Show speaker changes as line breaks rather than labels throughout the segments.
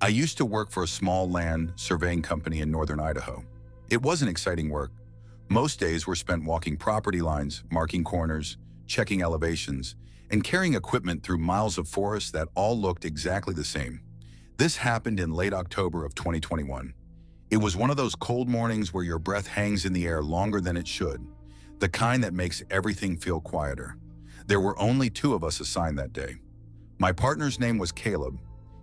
I used to work for a small land surveying company in northern Idaho. It wasn't exciting work. Most days were spent walking property lines, marking corners, checking elevations, and carrying equipment through miles of forest that all looked exactly the same. This happened in late October of 2021. It was one of those cold mornings where your breath hangs in the air longer than it should, the kind that makes everything feel quieter. There were only two of us assigned that day. My partner's name was Caleb.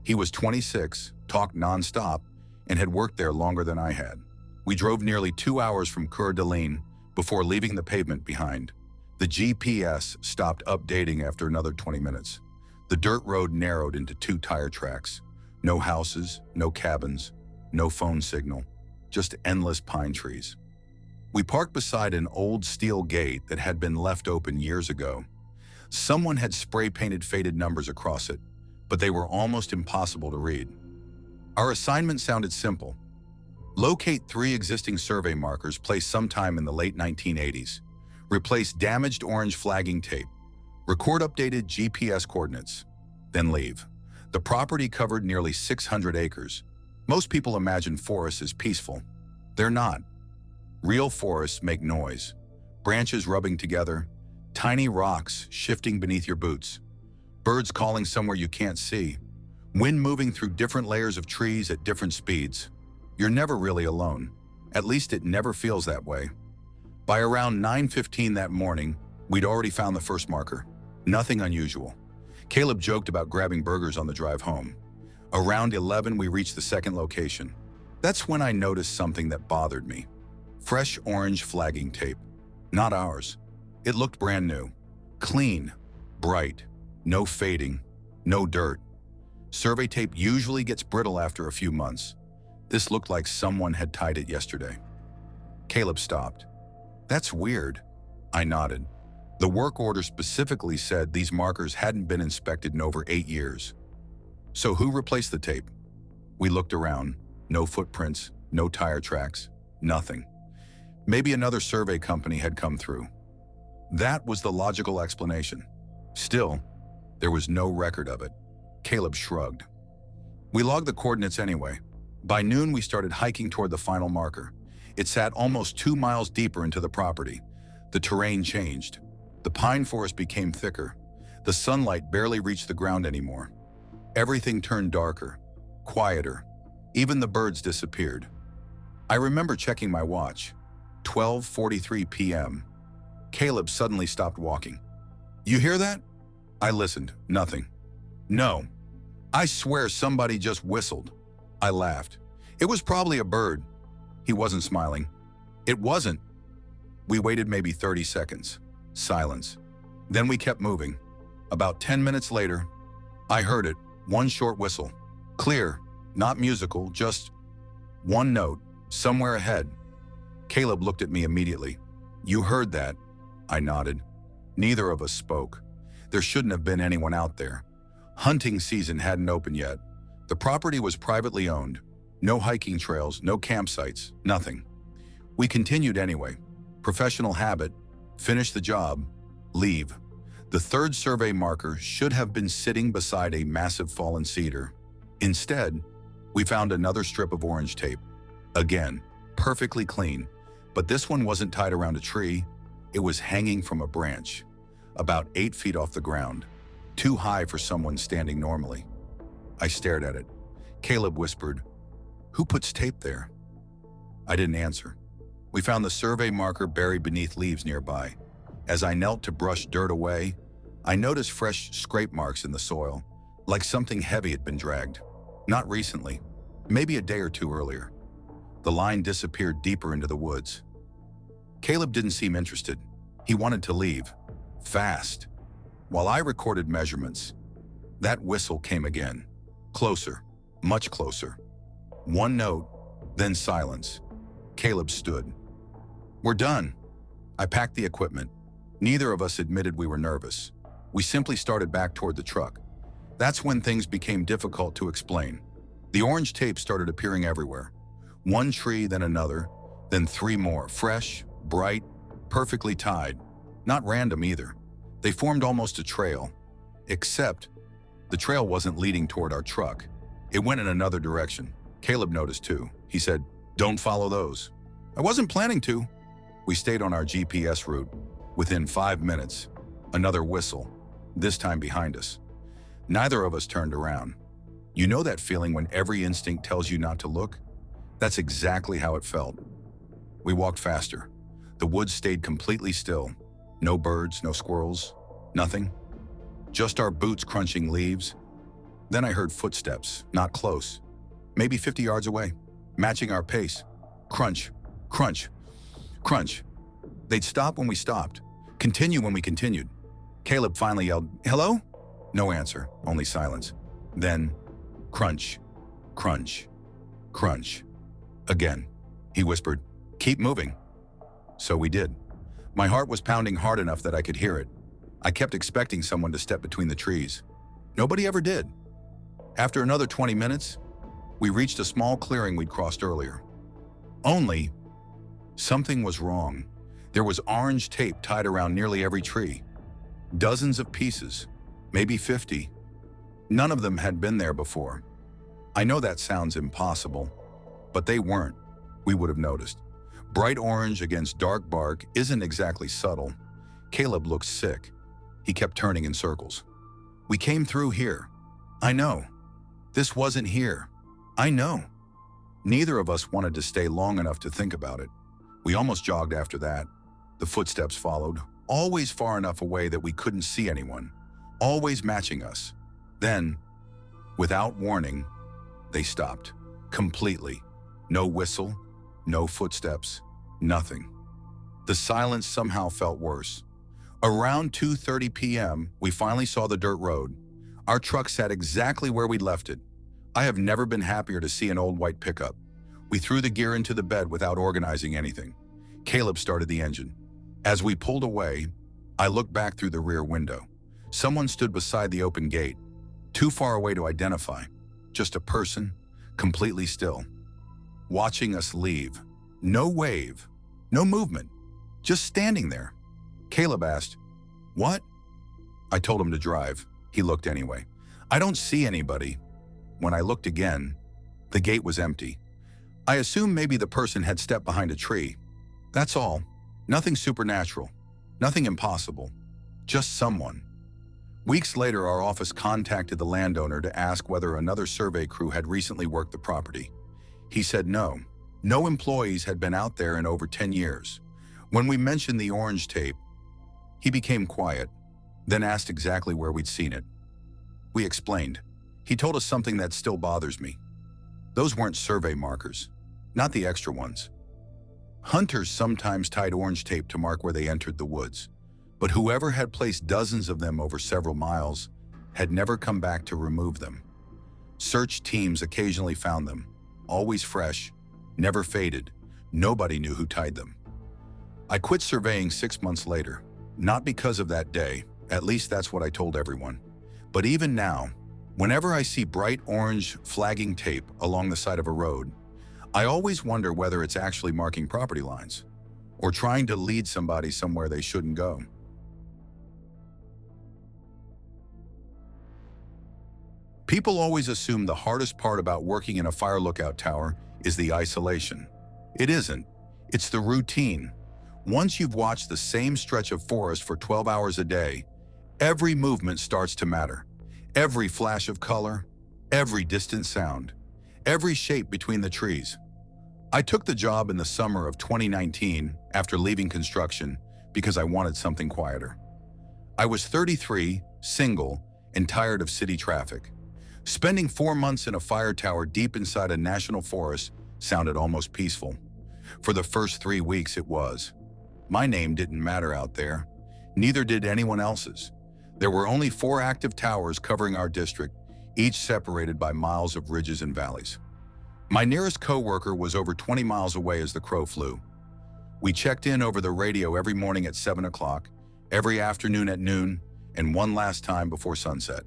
He was 26, talked nonstop, and had worked there longer than I had. We drove nearly 2 hours from Coeur d'Alene before leaving the pavement behind. The GPS stopped updating after another 20 minutes. The dirt road narrowed into 2 tire tracks. No houses, no cabins, no phone signal, just endless pine trees. We parked beside an old steel gate that had been left open years ago. Someone had spray-painted faded numbers across it, but they were almost impossible to read. Our assignment sounded simple. Locate 3 existing survey markers placed sometime in the late 1980s. Replace damaged orange flagging tape. Record updated GPS coordinates. Then leave. The property covered nearly 600 acres. Most people imagine forests as peaceful. They're not. Real forests make noise. Branches rubbing together, tiny rocks shifting beneath your boots, birds calling somewhere you can't see, wind moving through different layers of trees at different speeds. You're never really alone. At least it never feels that way. By around 9:15 that morning, we'd already found the first marker. Nothing unusual. Caleb joked about grabbing burgers on the drive home. Around 11, we reached the second location. That's when I noticed something that bothered me. Fresh orange flagging tape. Not ours. It looked brand new. Clean, bright, no fading, no dirt. Survey tape usually gets brittle after a few months. This looked like someone had tied it yesterday. Caleb stopped. That's weird. I nodded. The work order specifically said these markers hadn't been inspected in over 8 years. So who replaced the tape? We looked around. No footprints, no tire tracks, nothing. Maybe another survey company had come through. That was the logical explanation. Still, there was no record of it. Caleb shrugged. We logged the coordinates anyway. By noon, we started hiking toward the final marker. It sat almost 2 miles deeper into the property. The terrain changed. The pine forest became thicker. The sunlight barely reached the ground anymore. Everything turned darker, quieter. Even the birds disappeared. I remember checking my watch. 12:43 p.m. Caleb suddenly stopped walking. You hear that? I listened. Nothing. No. I swear somebody just whistled. I laughed. It was probably a bird. He wasn't smiling. It wasn't. We waited maybe 30 seconds. Silence. Then we kept moving. About 10 minutes later, I heard it. One short whistle. Clear, not musical, just one note, somewhere ahead. Caleb looked at me immediately. You heard that? I nodded. Neither of us spoke. There shouldn't have been anyone out there. Hunting season hadn't opened yet. The property was privately owned. No hiking trails, no campsites, nothing. We continued anyway. Professional habit. Finish the job. Leave. The third survey marker should have been sitting beside a massive fallen cedar. Instead, we found another strip of orange tape. Again, perfectly clean, but this one wasn't tied around a tree. It was hanging from a branch, about 8 feet off the ground, too high for someone standing normally. I stared at it. Caleb whispered, "Who puts tape there?" I didn't answer. We found the survey marker buried beneath leaves nearby. As I knelt to brush dirt away, I noticed fresh scrape marks in the soil, like something heavy had been dragged. Not recently, maybe a day or two earlier. The line disappeared deeper into the woods. Caleb didn't seem interested. He wanted to leave. Fast. While I recorded measurements, that whistle came again. Closer. Much closer. One note, then silence. Caleb stood. We're done. I packed the equipment. Neither of us admitted we were nervous. We simply started back toward the truck. That's when things became difficult to explain. The orange tape started appearing everywhere. One tree, then another, then 3 more, fresh, bright, perfectly tied. Not random either. They formed almost a trail. Except, the trail wasn't leading toward our truck. It went in another direction. Caleb noticed too. He said, "Don't follow those." I wasn't planning to. We stayed on our GPS route. Within 5 minutes, another whistle, this time behind us. Neither of us turned around. You know that feeling when every instinct tells you not to look? That's exactly how it felt. We walked faster. The woods stayed completely still. No birds, no squirrels, nothing. Just our boots crunching leaves. Then I heard footsteps, not close, maybe 50 yards away, matching our pace. Crunch, crunch, crunch. They'd stop when we stopped, continue when we continued. Caleb finally yelled, "Hello?" No answer, only silence. Then, crunch, crunch, crunch. Again, he whispered, "Keep moving." So we did. My heart was pounding hard enough that I could hear it. I kept expecting someone to step between the trees. Nobody ever did. After another 20 minutes, we reached a small clearing we'd crossed earlier. Only, something was wrong. There was orange tape tied around nearly every tree. Dozens of pieces, maybe 50. None of them had been there before. I know that sounds impossible, but they weren't. We would have noticed. Bright orange against dark bark isn't exactly subtle. Caleb looked sick. He kept turning in circles. "We came through here. I know. This wasn't here. I know." Neither of us wanted to stay long enough to think about it. We almost jogged after that. The footsteps followed, always far enough away that we couldn't see anyone, always matching us. Then, without warning, they stopped. Completely. No whistle, no footsteps, nothing. The silence somehow felt worse. Around 2:30 p.m., we finally saw the dirt road. Our truck sat exactly where we'd left it. I have never been happier to see an old white pickup. We threw the gear into the bed without organizing anything. Caleb started the engine. As we pulled away, I looked back through the rear window. Someone stood beside the open gate, too far away to identify. Just a person, completely still, watching us leave. No wave, no movement, just standing there. Caleb asked, "What?" I told him to drive. He looked anyway. "I don't see anybody." When I looked again, the gate was empty. I assumed maybe the person had stepped behind a tree. That's all. Nothing supernatural. Nothing impossible. Just someone. Weeks later, our office contacted the landowner to ask whether another survey crew had recently worked the property. He said no. No employees had been out there in over 10 years. When we mentioned the orange tape, he became quiet, then asked exactly where we'd seen it. We explained. He told us something that still bothers me. Those weren't survey markers, not the extra ones. Hunters sometimes tied orange tape to mark where they entered the woods, but whoever had placed dozens of them over several miles had never come back to remove them. Search teams occasionally found them, always fresh, never faded. Nobody knew who tied them. I quit surveying 6 months later, not because of that day, at least that's what I told everyone. But even now, whenever I see bright orange flagging tape along the side of a road, I always wonder whether it's actually marking property lines or trying to lead somebody somewhere they shouldn't go. People always assume the hardest part about working in a fire lookout tower is the isolation. It isn't. It's the routine. Once you've watched the same stretch of forest for 12 hours a day, every movement starts to matter. Every flash of color, every distant sound, every shape between the trees. I took the job in the summer of 2019 after leaving construction because I wanted something quieter. I was 33, single, and tired of city traffic. Spending 4 months in a fire tower deep inside a national forest sounded almost peaceful. For the first 3 weeks it was. My name didn't matter out there. Neither did anyone else's. There were only 4 active towers covering our district, each separated by miles of ridges and valleys. My nearest coworker was over 20 miles away as the crow flew. We checked in over the radio every morning at 7 o'clock, every afternoon at noon, and one last time before sunset.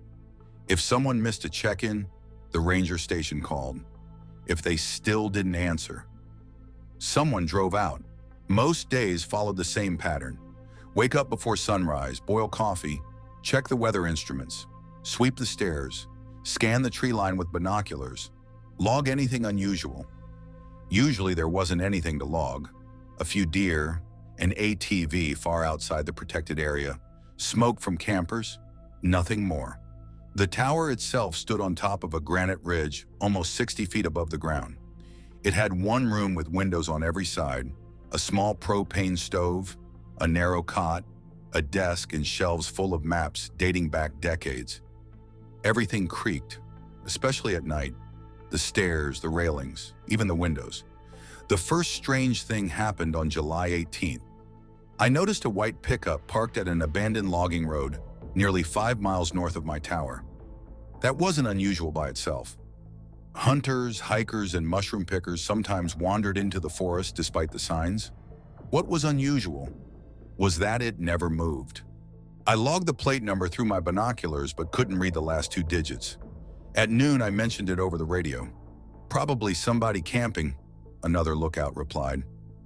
If someone missed a check-in, the ranger station called. If they still didn't answer, someone drove out. Most days followed the same pattern. Wake up before sunrise, boil coffee, check the weather instruments, sweep the stairs, Scan the tree line with binoculars. Log anything unusual. Usually there wasn't anything to log. A few deer, an ATV far outside the protected area, smoke from campers, nothing more. The tower itself stood on top of a granite ridge almost 60 feet above the ground. It had one room with windows on every side, a small propane stove, a narrow cot, a desk and shelves full of maps dating back decades. Everything creaked, especially at night. The stairs, the railings, even the windows. The first strange thing happened on July 18th. I noticed a white pickup parked at an abandoned logging road nearly 5 miles north of my tower. That wasn't unusual by itself. Hunters, hikers, and mushroom pickers sometimes wandered into the forest despite the signs. What was unusual was that it never moved. I logged the plate number through my binoculars but couldn't read the last 2 digits. At noon, I mentioned it over the radio. "Probably somebody camping," another lookout replied.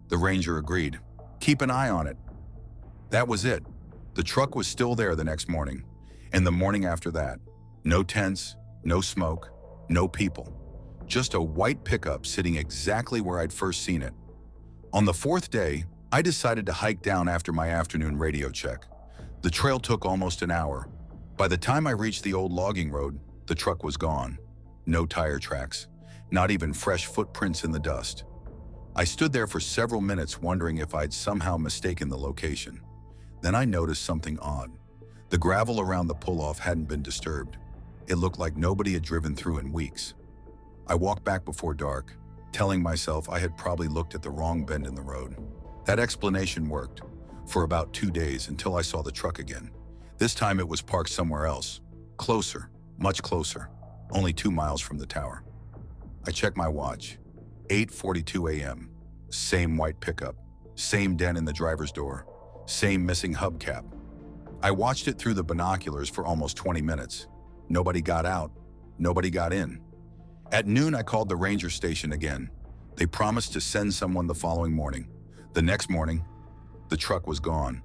The ranger agreed. "Keep an eye on it." That was it. The truck was still there the next morning, and the morning after that. No tents, no smoke, no people. Just a white pickup sitting exactly where I'd first seen it. On the 4th day, I decided to hike down after my afternoon radio check. The trail took almost an hour. By the time I reached the old logging road, the truck was gone. No tire tracks, not even fresh footprints in the dust. I stood there for several minutes wondering if I'd somehow mistaken the location. Then I noticed something odd. The gravel around the pull-off hadn't been disturbed. It looked like nobody had driven through in weeks. I walked back before dark, telling myself I had probably looked at the wrong bend in the road. That explanation worked for about 2 days until I saw the truck again. This time it was parked somewhere else, closer, much closer, only 2 miles from the tower. I checked my watch. 8:42 a.m. Same white pickup, same dent in the driver's door, same missing hubcap. I watched it through the binoculars for almost 20 minutes. Nobody got out, nobody got in. At noon, I called the ranger station again. They promised to send someone the following morning. The next morning, the truck was gone.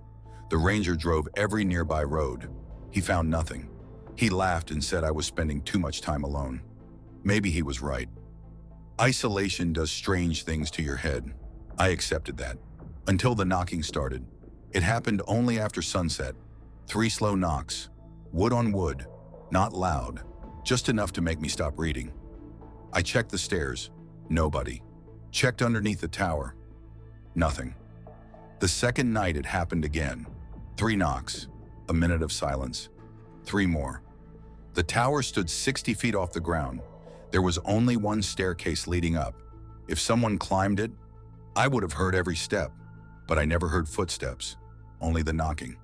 The ranger drove every nearby road. He found nothing. He laughed and said I was spending too much time alone. Maybe he was right. Isolation does strange things to your head. I accepted that. Until the knocking started. It happened only after sunset. 3 slow knocks. Wood on wood. Not loud. Just enough to make me stop reading. I checked the stairs. Nobody. Checked underneath the tower. Nothing. The second night it happened again. 3 knocks. A minute of silence. 3 more. The tower stood 60 feet off the ground. There was only one staircase leading up. If someone climbed it, I would have heard every step, but I never heard footsteps, only the knocking.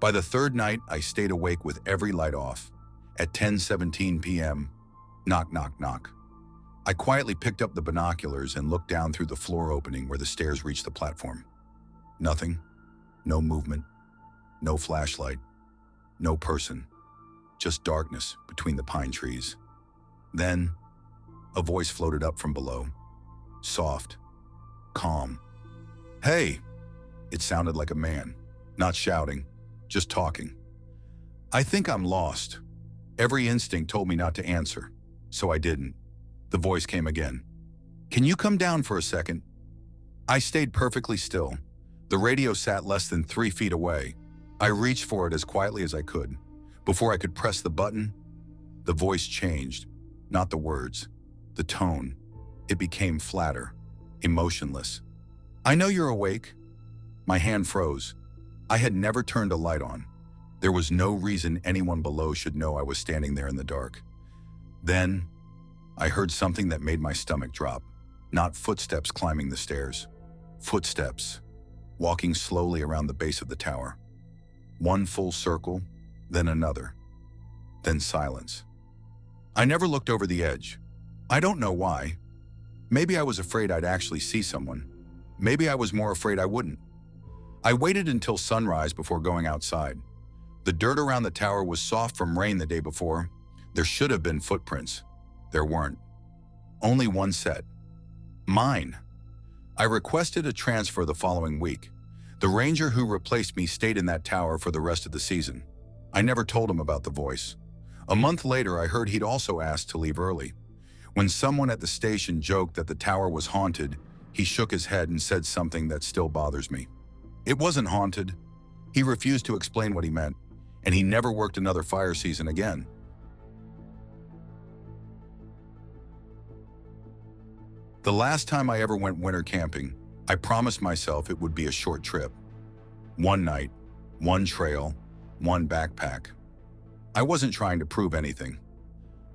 By the 3rd night, I stayed awake with every light off. At 10:17 p.m., knock, knock, knock. I quietly picked up the binoculars and looked down through the floor opening where the stairs reached the platform. Nothing, no movement, no flashlight, no person, just darkness between the pine trees. Then, a voice floated up from below, soft, calm. "Hey!" It sounded like a man, not shouting, just talking. I think I'm lost. Every instinct told me not to answer, so I didn't. The voice came again. "Can you come down for a second?" I stayed perfectly still. The radio sat less than 3 feet away. I reached for it as quietly as I could. Before I could press the button, the voice changed. Not the words, the tone. It became flatter, emotionless. "I know you're awake." My hand froze. I had never turned a light on. There was no reason anyone below should know I was standing there in the dark. Then, I heard something that made my stomach drop. Not footsteps climbing the stairs. Footsteps, walking slowly around the base of the tower. One full circle, then another. Then silence. I never looked over the edge. I don't know why. Maybe I was afraid I'd actually see someone. Maybe I was more afraid I wouldn't. I waited until sunrise before going outside. The dirt around the tower was soft from rain the day before. There should have been footprints. There weren't. Only one set. Mine. I requested a transfer the following week. The ranger who replaced me stayed in that tower for the rest of the season. I never told him about the voice. A month later, I heard he'd also asked to leave early. When someone at the station joked that the tower was haunted, he shook his head and said something that still bothers me. It wasn't haunted. He refused to explain what he meant, and he never worked another fire season again. The last time I ever went winter camping, I promised myself it would be a short trip. One night, one trail, one backpack. I wasn't trying to prove anything.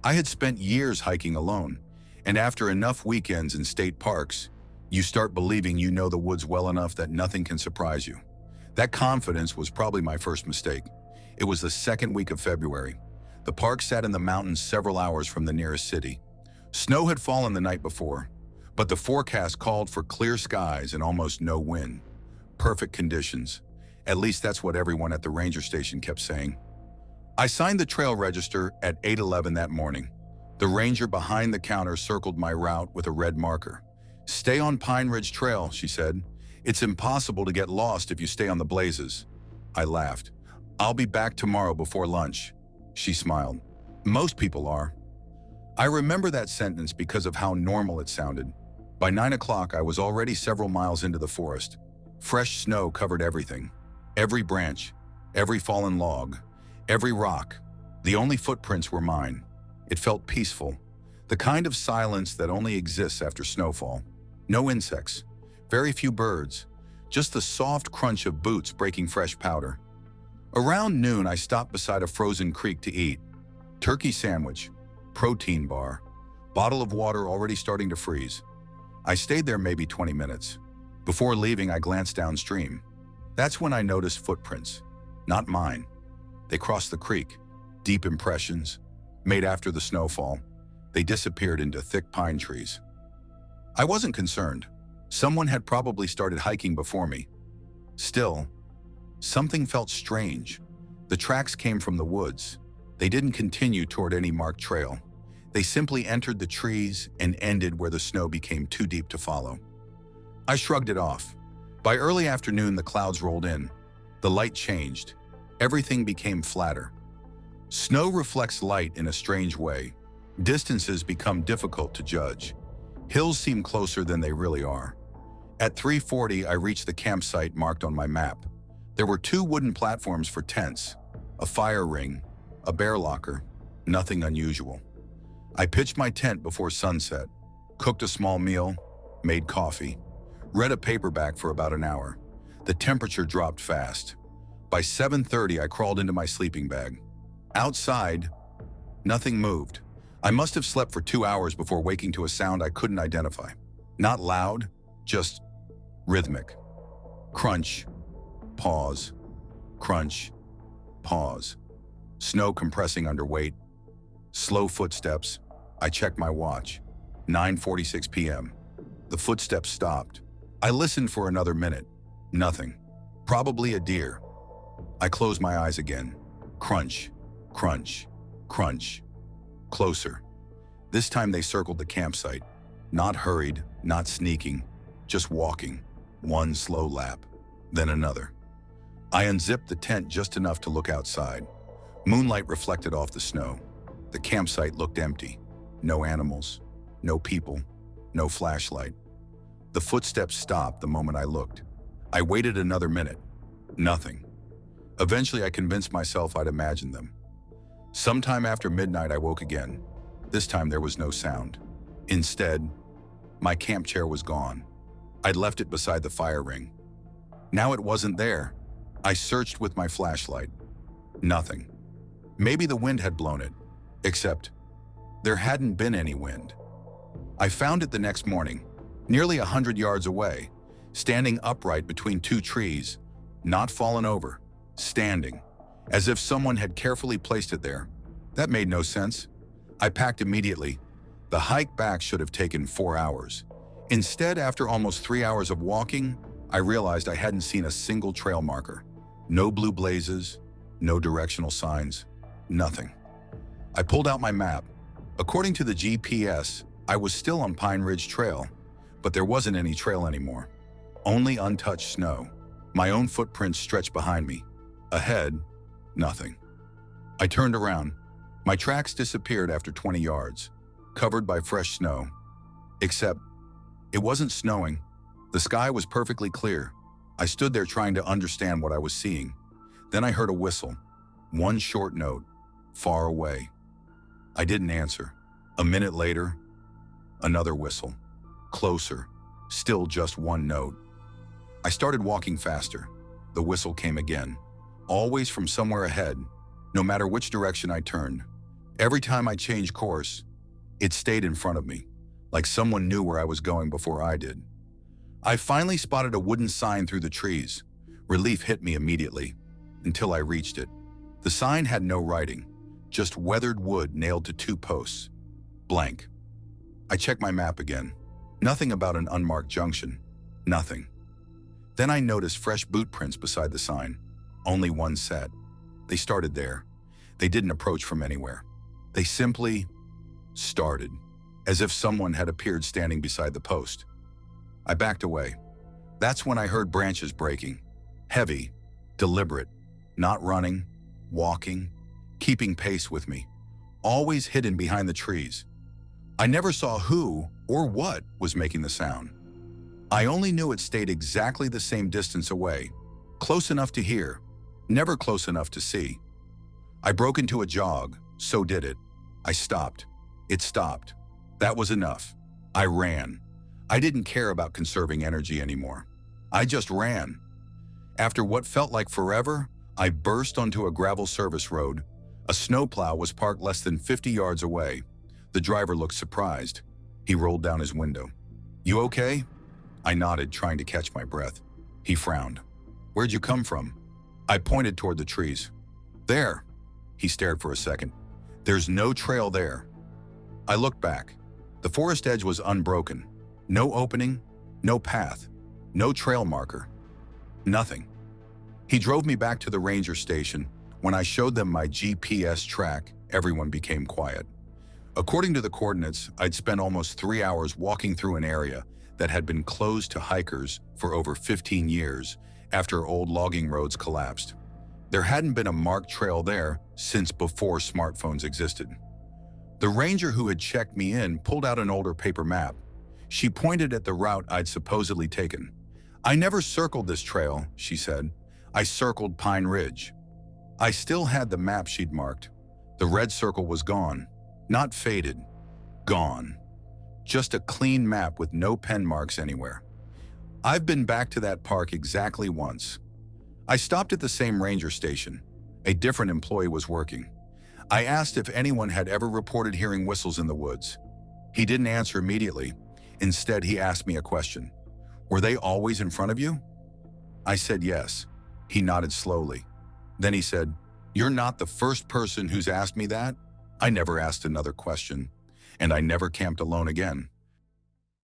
I had spent years hiking alone, and after enough weekends in state parks, you start believing you know the woods well enough that nothing can surprise you. That confidence was probably my first mistake. It was the second week of February. The park sat in the mountains several hours from the nearest city. Snow had fallen the night before, but the forecast called for clear skies and almost no wind. Perfect conditions. At least that's what everyone at the ranger station kept saying. I signed the trail register at 8:11 that morning. The ranger behind the counter circled my route with a red marker. "Stay on Pine Ridge Trail," she said. "It's impossible to get lost if you stay on the blazes." I laughed. "I'll be back tomorrow before lunch." She smiled. "Most people are." I remember that sentence because of how normal it sounded. By 9 o'clock, I was already several miles into the forest. Fresh snow covered everything. Every branch, every fallen log, every rock. The only footprints were mine. It felt peaceful, the kind of silence that only exists after snowfall. No insects, very few birds, just the soft crunch of boots breaking fresh powder. Around noon, I stopped beside a frozen creek to eat. Turkey sandwich, protein bar, bottle of water already starting to freeze. I stayed there maybe 20 minutes. Before leaving, I glanced downstream. That's when I noticed footprints, not mine. They crossed the creek, deep impressions, made after the snowfall. They disappeared into thick pine trees. I wasn't concerned. Someone had probably started hiking before me. Still, something felt strange. The tracks came from the woods. They didn't continue toward any marked trail. They simply entered the trees and ended where the snow became too deep to follow. I shrugged it off. By early afternoon, the clouds rolled in. The light changed. Everything became flatter. Snow reflects light in a strange way. Distances become difficult to judge. Hills seem closer than they really are. At 3:40, I reached the campsite marked on my map. There were 2 wooden platforms for tents, a fire ring, a bear locker, nothing unusual. I pitched my tent before sunset, cooked a small meal, made coffee, read a paperback for about an hour. The temperature dropped fast. By 7:30, I crawled into my sleeping bag. Outside, nothing moved. I must have slept for 2 hours before waking to a sound I couldn't identify. Not loud, just rhythmic. Crunch, pause, crunch, pause. Snow compressing under weight. Slow footsteps. I checked my watch. 9:46 p.m. The footsteps stopped. I listened for another minute. Nothing. Probably a deer. I closed my eyes again. Crunch, crunch, crunch. Closer. This time they circled the campsite. Not hurried, not sneaking, just walking. One slow lap, then another. I unzipped the tent just enough to look outside. Moonlight reflected off the snow. The campsite looked empty. No animals, no people, no flashlight. The footsteps stopped the moment I looked. I waited another minute. Nothing. Eventually, I convinced myself I'd imagined them. Sometime after midnight, I woke again. This time there was no sound. Instead, my camp chair was gone. I'd left it beside the fire ring. Now it wasn't there. I searched with my flashlight. Nothing. Maybe the wind had blown it, except there hadn't been any wind. I found it the next morning, nearly 100 yards away, standing upright between 2 trees, not fallen over, standing, as if someone had carefully placed it there. That made no sense. I packed immediately. The hike back should have taken 4 hours. Instead, after almost 3 hours of walking, I realized I hadn't seen a single trail marker. No blue blazes, no directional signs, nothing. I pulled out my map. According to the GPS, I was still on Pine Ridge Trail, but there wasn't any trail anymore. Only untouched snow. My own footprints stretched behind me. Ahead, nothing. I turned around. My tracks disappeared after 20 yards, covered by fresh snow. Except, it wasn't snowing. The sky was perfectly clear. I stood there trying to understand what I was seeing. Then I heard a whistle. One short note, far away. I didn't answer. A minute later, another whistle. Closer, still just one note. I started walking faster. The whistle came again, always from somewhere ahead, no matter which direction I turned. Every time I changed course, it stayed in front of me, like someone knew where I was going before I did. I finally spotted a wooden sign through the trees. Relief hit me immediately, until I reached it. The sign had no writing, just weathered wood nailed to 2 posts. Blank. I checked my map again. Nothing about an unmarked junction. Nothing. Then I noticed fresh boot prints beside the sign. Only one set. They started there. They didn't approach from anywhere. They simply started, as if someone had appeared standing beside the post. I backed away. That's when I heard branches breaking. Heavy, deliberate, not running, walking, keeping pace with me, always hidden behind the trees. I never saw who or what was making the sound. I only knew it stayed exactly the same distance away, close enough to hear, never close enough to see. I broke into a jog, so did it. I stopped. It stopped. That was enough. I ran. I didn't care about conserving energy anymore. I just ran. After what felt like forever, I burst onto a gravel service road. A snowplow was parked less than 50 yards away. The driver looked surprised. He rolled down his window. "You okay?" I nodded, trying to catch my breath. He frowned. "Where'd you come from?" I pointed toward the trees. "There." He stared for a second. "There's no trail there." I looked back. The forest edge was unbroken. No opening, no path, no trail marker. Nothing. He drove me back to the ranger station. When I showed them my GPS track, everyone became quiet. According to the coordinates, I'd spent almost 3 hours walking through an area that had been closed to hikers for over 15 years after old logging roads collapsed. There hadn't been a marked trail there since before smartphones existed. The ranger who had checked me in pulled out an older paper map. She pointed at the route I'd supposedly taken. "I never circled this trail," she said. "I circled Pine Ridge." I still had the map she'd marked. The red circle was gone. Not faded. Gone. Just a clean map with no pen marks anywhere. I've been back to that park exactly once. I stopped at the same ranger station. A different employee was working. I asked if anyone had ever reported hearing whistles in the woods. He didn't answer immediately. Instead, he asked me a question. "Were they always in front of you?" I said yes. He nodded slowly. Then he said, "You're not the first person who's asked me that." I never asked another question, and I never camped alone again.